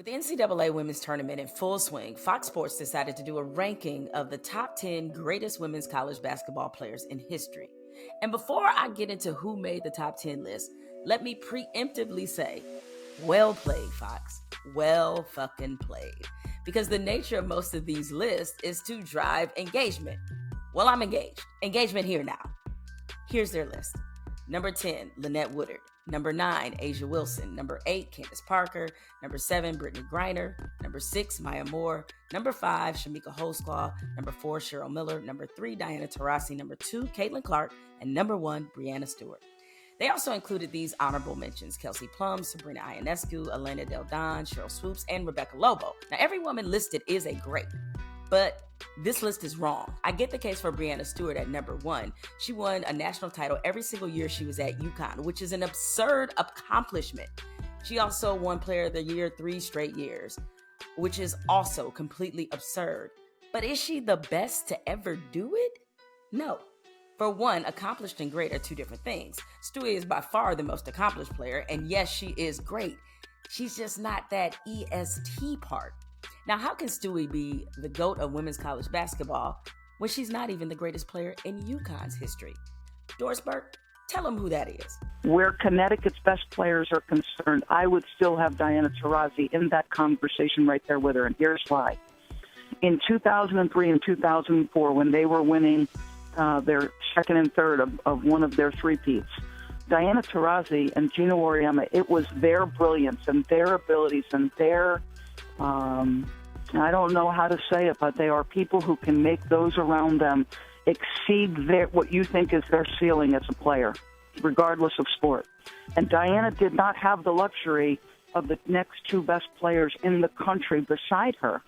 With the NCAA women's tournament in full swing, Fox Sports decided to do a ranking of the top 10 greatest women's college basketball players in history. And before I get into who made the top 10 list, let me preemptively say, well played, Fox. Well fucking played. Because the nature of most of these lists is to drive engagement. Well, I'm engaged. Engagement here now. Here's their list. Number 10, Lynette Woodard. Number 9, A'ja Wilson. Number 8, Candace Parker. Number 7, Brittany Griner. Number 6, Maya Moore. Number 5, Shamika Holdsclaw. Number 4, Cheryl Miller. Number 3, Diana Taurasi. Number 2, Caitlin Clark. And number 1, Breanna Stewart. They also included these honorable mentions: Kelsey Plum, Sabrina Ionescu, Elena Del Don, Sheryl Swoopes, and Rebecca Lobo. Now, every woman listed is a great, but this list is wrong. I get the case for Breanna Stewart at number 1. She won a national title every single year she was at UConn, which is an absurd accomplishment. She also won Player of the Year 3 straight years, which is also completely absurd. But is she the best to ever do it? No. For one, accomplished and great are two different things. Stewie is by far the most accomplished player, and yes, she is great. She's just not that EST part. Now, how can Stewie be the GOAT of women's college basketball when she's not even the greatest player in UConn's history? Doris Burke, tell them who that is. Where Connecticut's best players are concerned, I would still have Diana Taurasi in that conversation right there with her, and here's why. In 2003 and 2004, when they were winning their second and third of one of their three-peats, Diana Taurasi and Gina Wariyama, it was their brilliance and their abilities and their, I don't know how to say it, but they are people who can make those around them exceed what you think is their ceiling as a player, regardless of sport. And Diana did not have the luxury of the next two best players in the country beside her.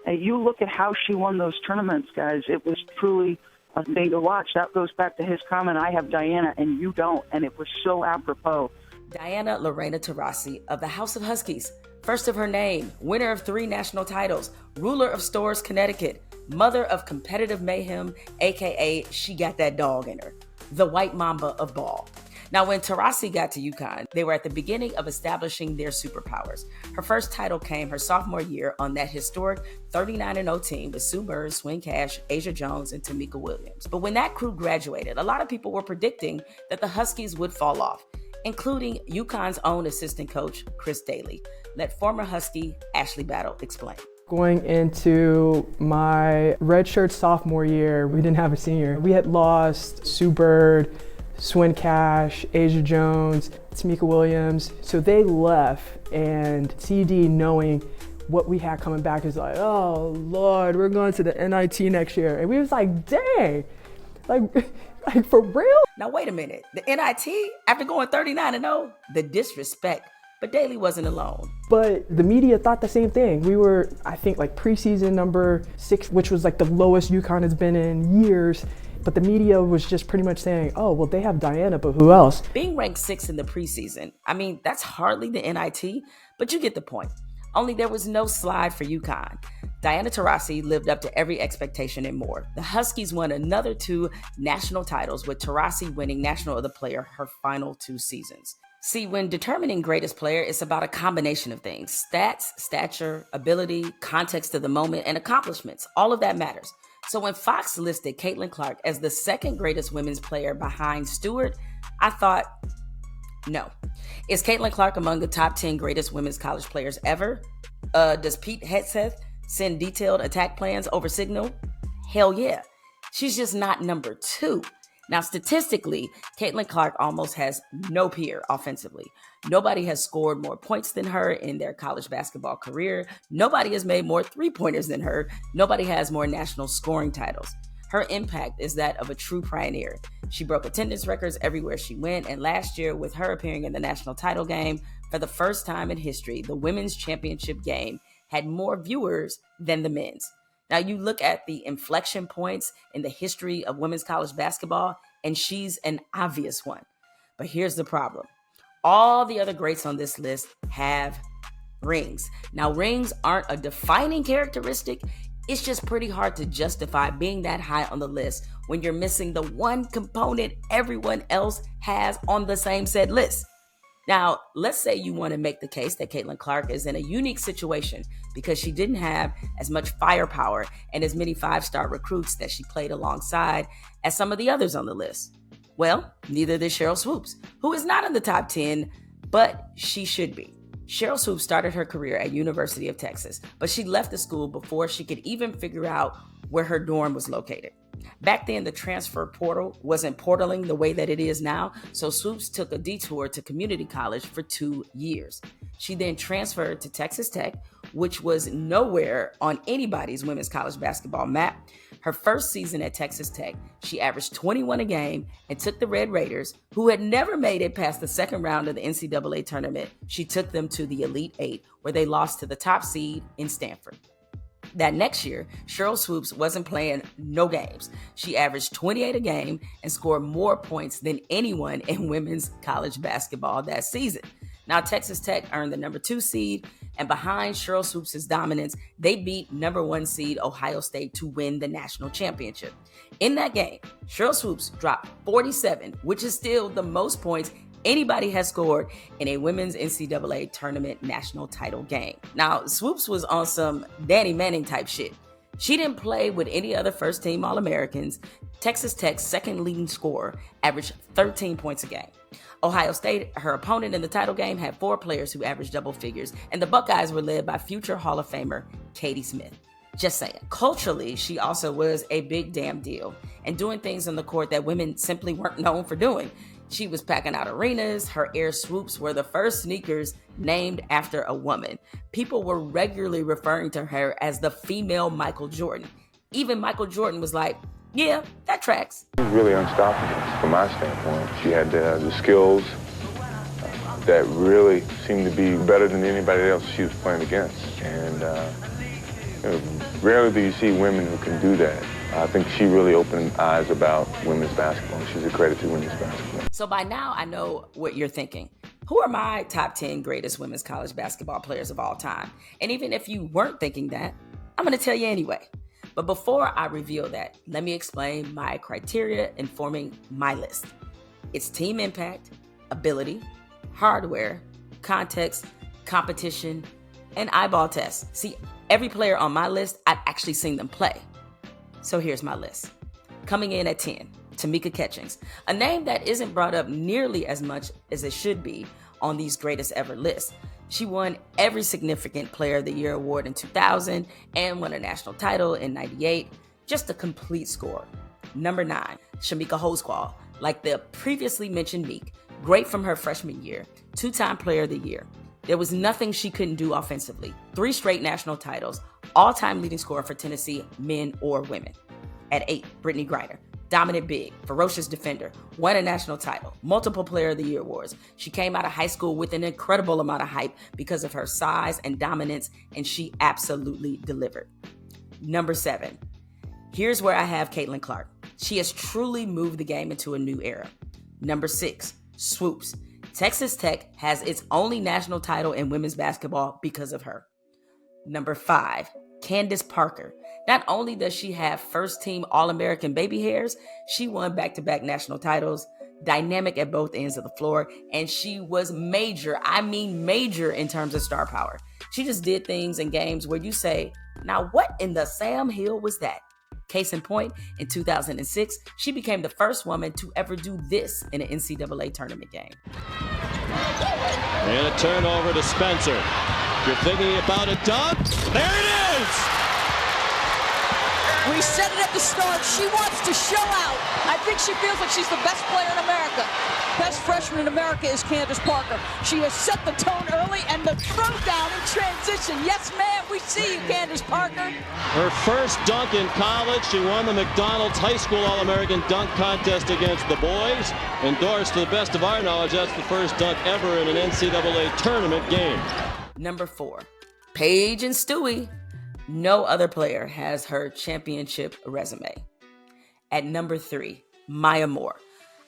And you look at how she won those tournaments, guys, it was truly a thing to watch. That goes back to his comment, I have Diana and you don't, and it was so apropos. Diana Lorena Taurasi of the House of Huskies, first of her name, winner of 3 national titles, ruler of Storrs, Connecticut, mother of competitive mayhem, aka she got that dog in her, the white mamba of ball. Now, when Taurasi got to UConn, they were at the beginning of establishing their superpowers. Her first title came her sophomore year on that historic 39-0 team with Sue Bird, Swing Cash, Asia Jones, and Tamika Williams. But when that crew graduated, a lot of people were predicting that the Huskies would fall off, including UConn's own assistant coach, Chris Daly. Let former Husky Ashley Battle explain. Going into my redshirt sophomore year, we didn't have a senior. We had lost Sue Bird, Swin Cash, Asia Jones, Tamika Williams. So they left, and CD, knowing what we had coming back, is like, oh Lord, we're going to the NIT next year. And we was like, dang, like for real? Now wait a minute, the NIT, after going 39-0, the disrespect. But Daly wasn't alone. But the media thought the same thing. We were, I think, like preseason number 6, which was like the lowest UConn has been in years. But the media was just pretty much saying, oh, well, they have Diana, but who else? Being ranked 6th in the preseason, I mean, that's hardly the NIT, but you get the point. Only there was no slide for UConn. Diana Taurasi lived up to every expectation and more. The Huskies won another 2 national titles, with Taurasi winning National of the Player her final 2 seasons. See, when determining greatest player, it's about a combination of things: stats, stature, ability, context of the moment, and accomplishments. All of that matters. So when Fox listed Caitlin Clark as the second greatest women's player behind Stewart, I thought, no. Is Caitlin Clark among the top 10 greatest women's college players ever? Does Pete Hegseth send detailed attack plans over Signal? Hell yeah. She's just not number 2. Now, statistically, Caitlin Clark almost has no peer offensively. Nobody has scored more points than her in their college basketball career. Nobody has made more three-pointers than her. Nobody has more national scoring titles. Her impact is that of a true pioneer. She broke attendance records everywhere she went, and last year, with her appearing in the national title game, for the first time in history, the women's championship game had more viewers than the men's. Now, you look at the inflection points in the history of women's college basketball, and she's an obvious one. But here's the problem. All the other greats on this list have rings. Now, rings aren't a defining characteristic. It's just pretty hard to justify being that high on the list when you're missing the one component everyone else has on the same said list: Now, let's say you want to make the case that Caitlin Clark is in a unique situation because she didn't have as much firepower and as many five-star recruits that she played alongside as some of the others on the list. Well, neither did Sheryl Swoopes, who is not in the top 10, but she should be. Sheryl Swoopes started her career at University of Texas, but she left the school before she could even figure out where her dorm was located. Back then, the transfer portal wasn't portaling the way that it is now, so Swoopes took a detour to community college for 2 years. She then transferred to Texas Tech, which was nowhere on anybody's women's college basketball map. Her first season at Texas Tech, she averaged 21 a game and took the Red Raiders, who had never made it past the second round of the NCAA tournament. She took them to the Elite Eight, where they lost to the top seed in Stanford. That next year, Sheryl Swoopes wasn't playing no games. She averaged 28 a game and scored more points than anyone in women's college basketball that season. Now, Texas Tech earned the number 2 seed, and behind Sheryl Swoopes' dominance, they beat number 1 seed Ohio State to win the national championship. In that game, Sheryl Swoopes dropped 47, which is still the most points anybody has scored in a women's NCAA tournament national title game. Now, Swoopes was on some Danny Manning type shit. She didn't play with any other first-team All-Americans. Texas Tech's second leading scorer averaged 13 points a game. Ohio State, her opponent in the title game, had 4 players who averaged double figures, and the Buckeyes were led by future Hall of Famer Katie Smith. Just saying. Culturally, she also was a big damn deal and doing things on the court that women simply weren't known for doing. She was packing out arenas. Her Air Swoops were the first sneakers named after a woman. People were regularly referring to her as the female Michael Jordan. Even Michael Jordan was like, yeah, that tracks. She was really unstoppable from my standpoint. She had the skills that really seemed to be better than anybody else she was playing against. And rarely do you see women who can do that. I think she really opened eyes about women's basketball. She's a credit to women's basketball. So by now, I know what you're thinking. Who are my top 10 greatest women's college basketball players of all time? And even if you weren't thinking that, I'm going to tell you anyway. But before I reveal that, let me explain my criteria informing my list. It's team impact, ability, hardware, context, competition, and eyeball tests. See, every player on my list, I've actually seen them play. So here's my list. Coming in at 10, Tamika Catchings, a name that isn't brought up nearly as much as it should be on these greatest ever lists. She won every significant Player of the Year award in 2000 and won a national title in 98. Just a complete scorer. Number 9, Shamika Holdsclaw, like the previously mentioned Meek, great from her freshman year, 2-time Player of the Year. There was nothing she couldn't do offensively. 3 straight national titles, all-time leading scorer for Tennessee, men or women. At 8, Brittany Griner, dominant big, ferocious defender, won a national title, multiple Player of the Year awards. She came out of high school with an incredible amount of hype because of her size and dominance, and she absolutely delivered. Number 7, here's where I have Caitlin Clark. She has truly moved the game into a new era. Number 6, Swoopes. Texas Tech has its only national title in women's basketball because of her. Number 5, Candace Parker. Not only does she have first-team All-American baby hairs, she won back-to-back national titles, dynamic at both ends of the floor, and she was major, major in terms of star power. She just did things in games where you say, now what in the Sam Hill was that? Case in point, in 2006, she became the first woman to ever do this in an NCAA tournament game. And a turnover to Spencer. You're thinking about a dunk? There it is! We said it at the start. She wants to show out. I think she feels like she's the best player in America. Best freshman in America is Candace Parker. She has set the tone early and the throwdown in transition. Yes, ma'am, we see you, Candace Parker. Her first dunk in college. She won the McDonald's High School All-American Dunk Contest against the boys. Endorsed, to the best of our knowledge, that's the first dunk ever in an NCAA tournament game. Number 4, Paige and Stewie. No other player has her championship resume. At number 3, Maya Moore.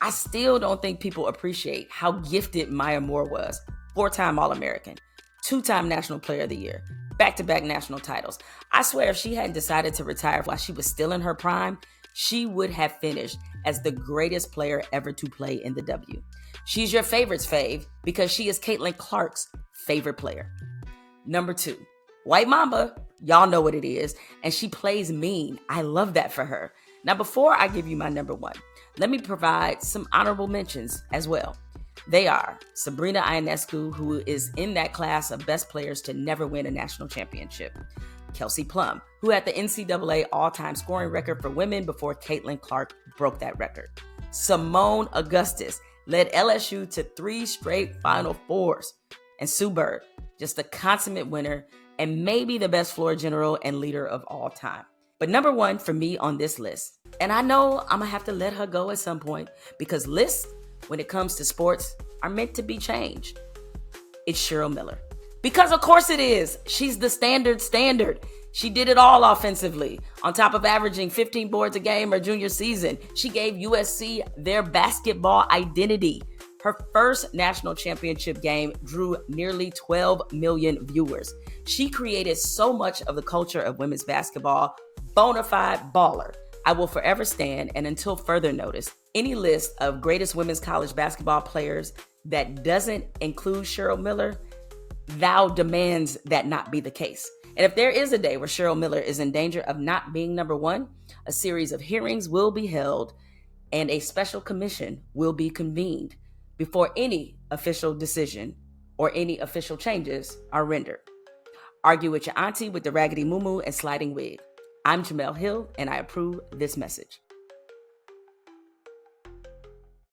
I still don't think people appreciate how gifted Maya Moore was. 4-time All-American, 2-time National Player of the Year, back-to-back national titles. I swear if she hadn't decided to retire while she was still in her prime, she would have finished as the greatest player ever to play in the W. She's your favorite's fave because she is Caitlin Clark's favorite player. Number 2, White Mamba. Y'all know what it is. And she plays mean. I love that for her. Now, before I give you my number 1, let me provide some honorable mentions as well. They are Sabrina Ionescu, who is in that class of best players to never win a national championship. Kelsey Plum, who had the NCAA all-time scoring record for women before Caitlin Clark broke that record. Simone Augustus led LSU to 3 straight Final Fours. And Sue Bird, just a consummate winner and maybe the best floor general and leader of all time. But number 1 for me on this list, and I know I'm gonna have to let her go at some point because lists, when it comes to sports, are meant to be changed. It's Cheryl Miller. Because of course it is. She's the standard. She did it all offensively. On top of averaging 15 boards a game her junior season, she gave USC their basketball identity. Her first national championship game drew nearly 12 million viewers. She created so much of the culture of women's basketball. Bona fide baller. I will forever stand, and until further notice, any list of greatest women's college basketball players that doesn't include Cheryl Miller, thou demands that not be the case. And if there is a day where Cheryl Miller is in danger of not being number 1, a series of hearings will be held and a special commission will be convened before any official decision or any official changes are rendered. Argue with your auntie with the raggedy muumuu and sliding wig. I'm Jamal Hill, and I approve this message.